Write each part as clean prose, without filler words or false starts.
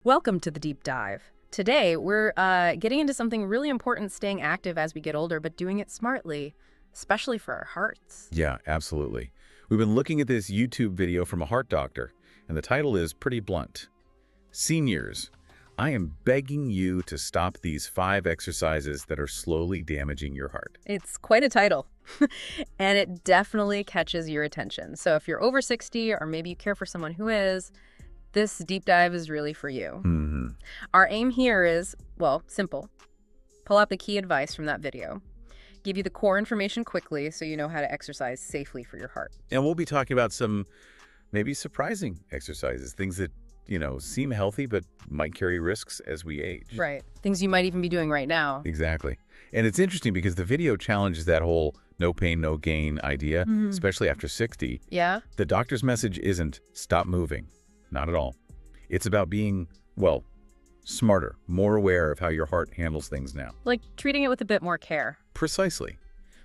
Welcome to the Deep Dive. Today, we're getting into something really important, staying active as we get older, but doing it smartly, especially for our hearts. Yeah, absolutely. We've been looking at this YouTube video from a heart doctor, and the title is pretty blunt. Seniors, I am begging you to stop these 5 exercises that are slowly damaging your heart. It's quite a title, and it definitely catches your attention. So if you're over 60, or maybe you care for someone who is, this deep dive is really for you. Our aim here is, well, simple. Pull out the key advice from that video. Give you the core information quickly so you know how to exercise safely for your heart. And we'll be talking about some maybe surprising exercises, things that, seem healthy but might carry risks as we age. Right. Things you might even be doing right now. Exactly. And it's interesting because the video challenges that whole no pain, no gain idea, especially after 60. Yeah? The doctor's message isn't stop moving. Not at all. It's about being, well, smarter, more aware of how your heart handles things now. Like treating it with a bit more care. Precisely.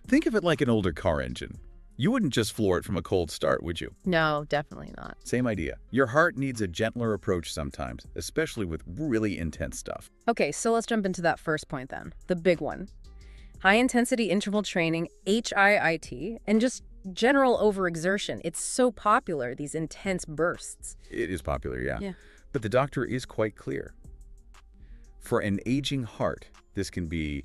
Think of it like an older car engine. You wouldn't just floor it from a cold start, would you? No, definitely not. Same idea. Your heart needs a gentler approach sometimes, especially with really intense stuff. Okay, so let's jump into that first point then. The big one. High-intensity interval training, HIIT, and just general overexertion. It's so popular, these intense bursts. It is popular, yeah. Yeah. But the doctor is quite clear. For an aging heart, this can be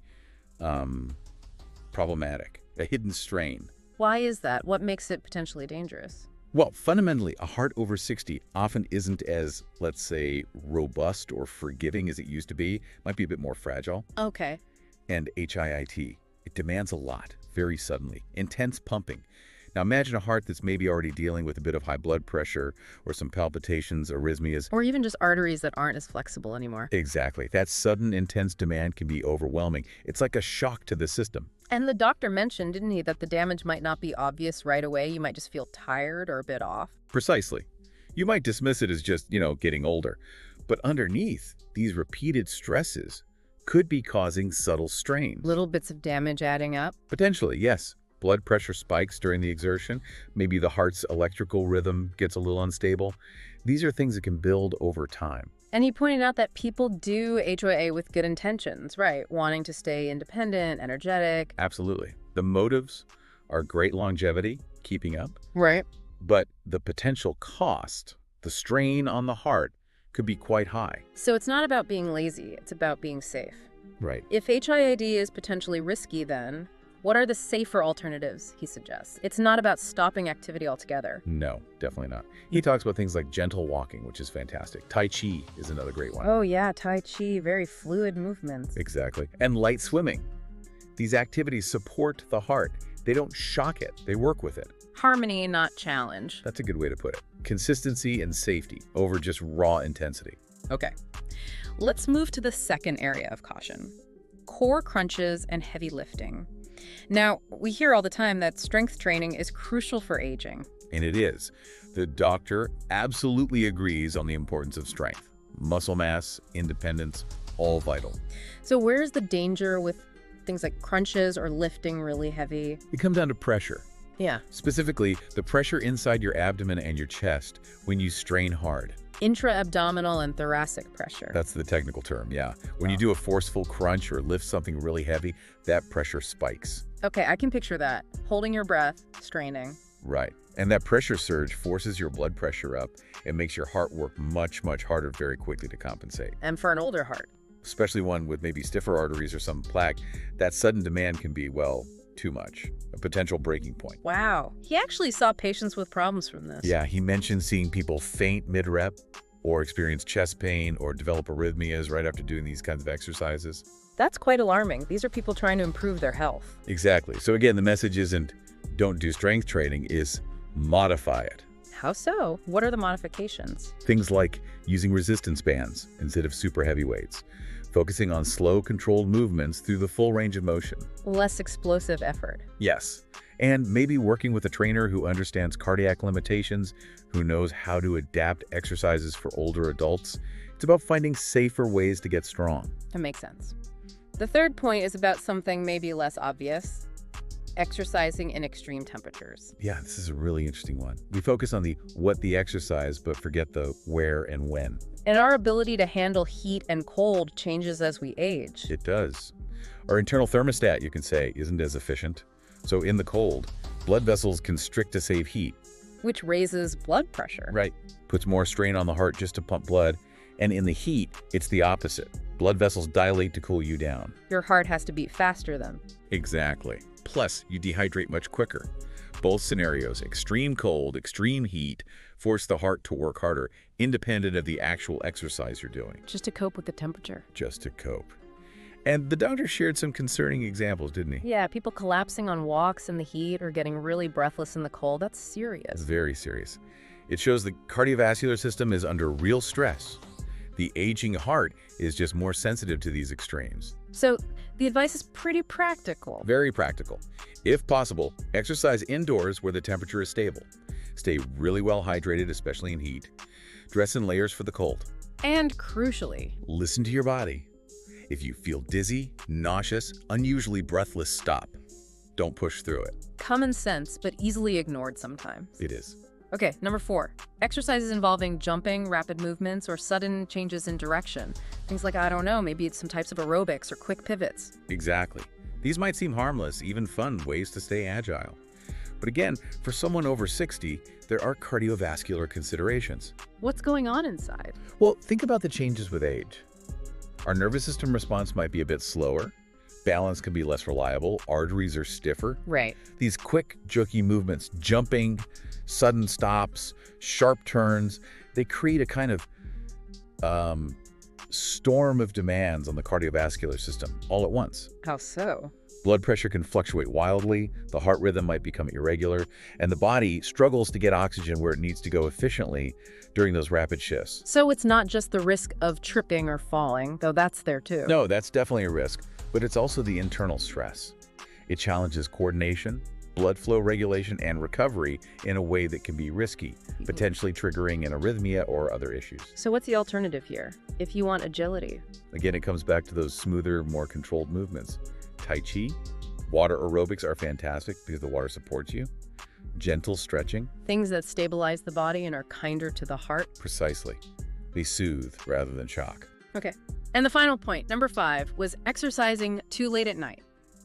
problematic, a hidden strain. Why is that? What makes it potentially dangerous? Well, fundamentally, a heart over 60 often isn't as, let's say, robust or forgiving as it used to be. Might be a bit more fragile. Okay. And HIIT, it demands a lot, very suddenly. Intense pumping. Now imagine a heart that's maybe already dealing with a bit of high blood pressure or some palpitations, arrhythmias. Or even just arteries that aren't as flexible anymore. Exactly. That sudden, intense demand can be overwhelming. It's like a shock to the system. And the doctor mentioned, didn't he, that the damage might not be obvious right away. You might just feel tired or a bit off. Precisely. You might dismiss it as just, getting older. But underneath, these repeated stresses could be causing subtle strains. Little bits of damage adding up. Potentially, yes. Blood pressure spikes during the exertion. Maybe the heart's electrical rhythm gets a little unstable. These are things that can build over time. And he pointed out that people do HIIT with good intentions, right? Wanting to stay independent, energetic. Absolutely. The motives are great longevity, keeping up. Right. But the potential cost, the strain on the heart, could be quite high. So it's not about being lazy, it's about being safe. Right. If HIIT is potentially risky, then what are the safer alternatives, he suggests? It's not about stopping activity altogether. No, definitely not. He talks about things like gentle walking, which is fantastic. Tai Chi is another great one. Oh yeah, Tai Chi, very fluid movements. Exactly. And light swimming. These activities support the heart. They don't shock it, they work with it. Harmony, not challenge. That's a good way to put it. Consistency and safety over just raw intensity. Okay, let's move to the second area of caution. Core crunches and heavy lifting. Now, we hear all the time that strength training is crucial for aging. And it is. The doctor absolutely agrees on the importance of strength. Muscle mass, independence, all vital. So where's the danger with things like crunches or lifting really heavy? It comes down to pressure. Yeah. Specifically, the pressure inside your abdomen and your chest when you strain hard. Intra-abdominal and thoracic pressure. That's the technical term, yeah. When you do a forceful crunch or lift something really heavy, that pressure spikes. Okay, I can picture that. Holding your breath, straining. Right. And that pressure surge forces your blood pressure up and makes your heart work much, much harder very quickly to compensate. And for an older heart. Especially one with maybe stiffer arteries or some plaque, that sudden demand can be, well, too much. A potential breaking point. Wow. He actually saw patients with problems from this. Yeah, he mentioned seeing people faint mid-rep or experience chest pain or develop arrhythmias right after doing these kinds of exercises. That's quite alarming. These are people trying to improve their health. Exactly. So again, the message isn't don't do strength training, is modify it. How so? What are the modifications? Things like using resistance bands instead of super heavy weights, focusing on slow, controlled movements through the full range of motion. Less explosive effort. Yes. And maybe working with a trainer who understands cardiac limitations, who knows how to adapt exercises for older adults. It's about finding safer ways to get strong. That makes sense. The third point is about something maybe less obvious. exercising in extreme temperatures. Yeah, this is a really interesting one. We focus on the what the exercise, but forget the where and when. And our ability to handle heat and cold changes as we age. It does. Our internal thermostat, you can say, isn't as efficient. So in the cold, blood vessels constrict to save heat. Which raises blood pressure. Right. Puts more strain on the heart just to pump blood. And in the heat, it's the opposite. Blood vessels dilate to cool you down. Your heart has to beat faster then. Exactly. Plus, you dehydrate much quicker. Both scenarios, extreme cold, extreme heat, force the heart to work harder, independent of the actual exercise you're doing. Just to cope with the temperature. Just to cope. And the doctor shared some concerning examples, didn't he? Yeah, people collapsing on walks in the heat or getting really breathless in the cold. That's serious. It's very serious. It shows the cardiovascular system is under real stress. The aging heart is just more sensitive to these extremes. So the advice is pretty practical. Very practical. If possible, exercise indoors where the temperature is stable. Stay really well hydrated, especially in heat. Dress in layers for the cold. And crucially, listen to your body. If you feel dizzy, nauseous, unusually breathless, stop. Don't push through it. Common sense, but easily ignored sometimes. It is. Okay, number 4. Exercises involving jumping, rapid movements, or sudden changes in direction. Things like, I don't know, maybe it's some types of aerobics or quick pivots. Exactly. These might seem harmless, even fun ways to stay agile. But again, for someone over 60, there are cardiovascular considerations. What's going on inside? Well, think about the changes with age. Our nervous system response might be a bit slower. Balance can be less reliable. Arteries are stiffer. Right. These quick, jerky movements, jumping, sudden stops, sharp turns, they create a kind of storm of demands on the cardiovascular system all at once. How so? Blood pressure can fluctuate wildly, the heart rhythm might become irregular, and the body struggles to get oxygen where it needs to go efficiently during those rapid shifts. So it's not just the risk of tripping or falling, though that's there too. No, that's definitely a risk, but it's also the internal stress. It challenges coordination, blood flow regulation, and recovery in a way that can be risky, potentially triggering an arrhythmia or other issues. So what's the alternative here, if you want agility? Again, it comes back to those smoother, more controlled movements. Tai Chi, water aerobics are fantastic because the water supports you. Gentle stretching. Things that stabilize the body and are kinder to the heart. Precisely. They soothe rather than shock. Okay. And the final point, number 5, was exercising too late at night.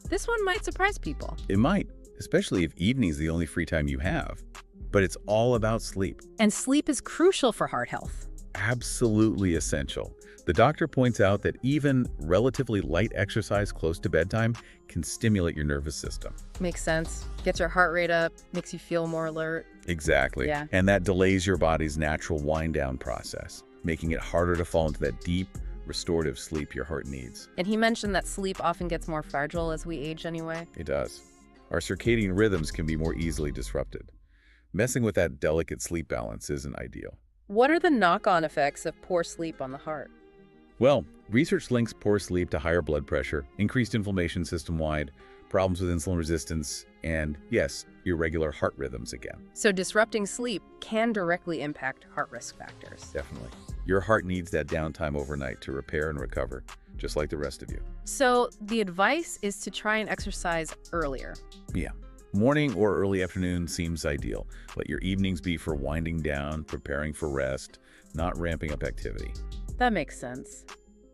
This one might surprise people. It might, especially if evening's the only free time you have. But it's all about sleep. And sleep is crucial for heart health. Absolutely essential. The doctor points out that even relatively light exercise close to bedtime can stimulate your nervous system. Makes sense. Gets your heart rate up, makes you feel more alert. Exactly. Yeah. And that delays your body's natural wind-down process, making it harder to fall into that deep, restorative sleep your heart needs. And he mentioned that sleep often gets more fragile as we age anyway. It does. Our circadian rhythms can be more easily disrupted. Messing with that delicate sleep balance isn't ideal. What are the knock-on effects of poor sleep on the heart? Well, research links poor sleep to higher blood pressure, increased inflammation system-wide, problems with insulin resistance, and, yes, irregular heart rhythms again. So disrupting sleep can directly impact heart risk factors. Definitely. Your heart needs that downtime overnight to repair and recover, just like the rest of you. So the advice is to try and exercise earlier. Yeah. Morning or early afternoon seems ideal. Let your evenings be for winding down, preparing for rest, not ramping up activity. That makes sense.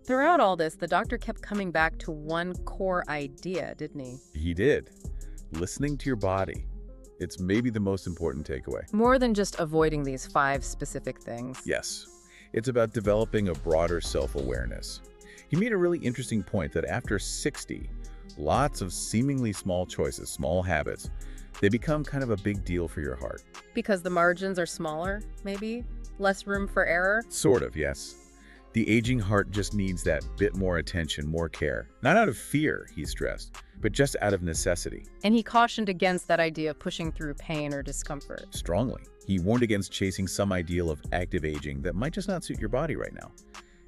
Throughout all this, the doctor kept coming back to one core idea, didn't he? He did. Listening to your body. It's maybe the most important takeaway. More than just avoiding these 5 specific things. Yes. It's about developing a broader self-awareness. He made a really interesting point that after 60, lots of seemingly small choices, small habits, they become kind of a big deal for your heart. Because the margins are smaller, maybe? Less room for error? Sort of, yes. The aging heart just needs that bit more attention, more care. Not out of fear, he stressed, but just out of necessity. And he cautioned against that idea of pushing through pain or discomfort. Strongly. He warned against chasing some ideal of active aging that might just not suit your body right now.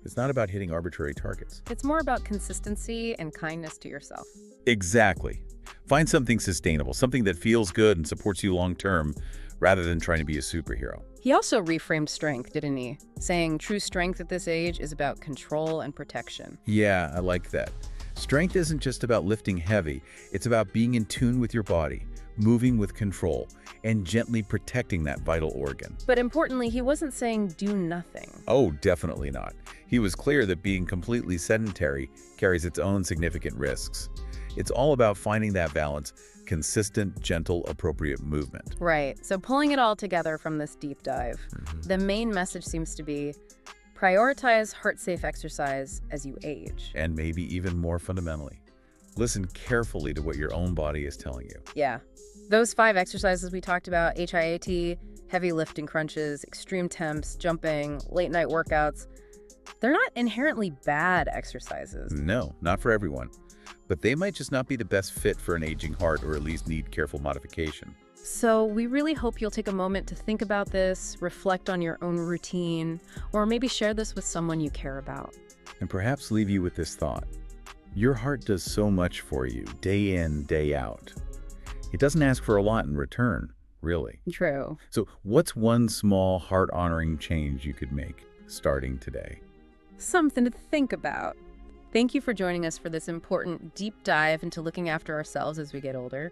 It's not about hitting arbitrary targets. It's more about consistency and kindness to yourself. Exactly. Find something sustainable, something that feels good and supports you long-term, rather than trying to be a superhero. He also reframed strength, didn't he? Saying true strength at this age is about control and protection. Yeah, I like that. Strength isn't just about lifting heavy, it's about being in tune with your body, moving with control, and gently protecting that vital organ. But importantly, he wasn't saying do nothing. Oh, definitely not. He was clear that being completely sedentary carries its own significant risks. It's all about finding that balance, consistent, gentle, appropriate movement. Right. So pulling it all together from this deep dive, the main message seems to be prioritize heart-safe exercise as you age. And maybe even more fundamentally, listen carefully to what your own body is telling you. Yeah. Those 5 exercises we talked about, HIIT, heavy lifting crunches, extreme temps, jumping, late-night workouts, they're not inherently bad exercises. No, not for everyone. But they might just not be the best fit for an aging heart, or at least need careful modification. So we really hope you'll take a moment to think about this, reflect on your own routine, or maybe share this with someone you care about. And perhaps leave you with this thought. Your heart does so much for you, day in, day out. It doesn't ask for a lot in return, really. True. So what's one small, heart-honoring change you could make starting today? Something to think about. Thank you for joining us for this important deep dive into looking after ourselves as we get older.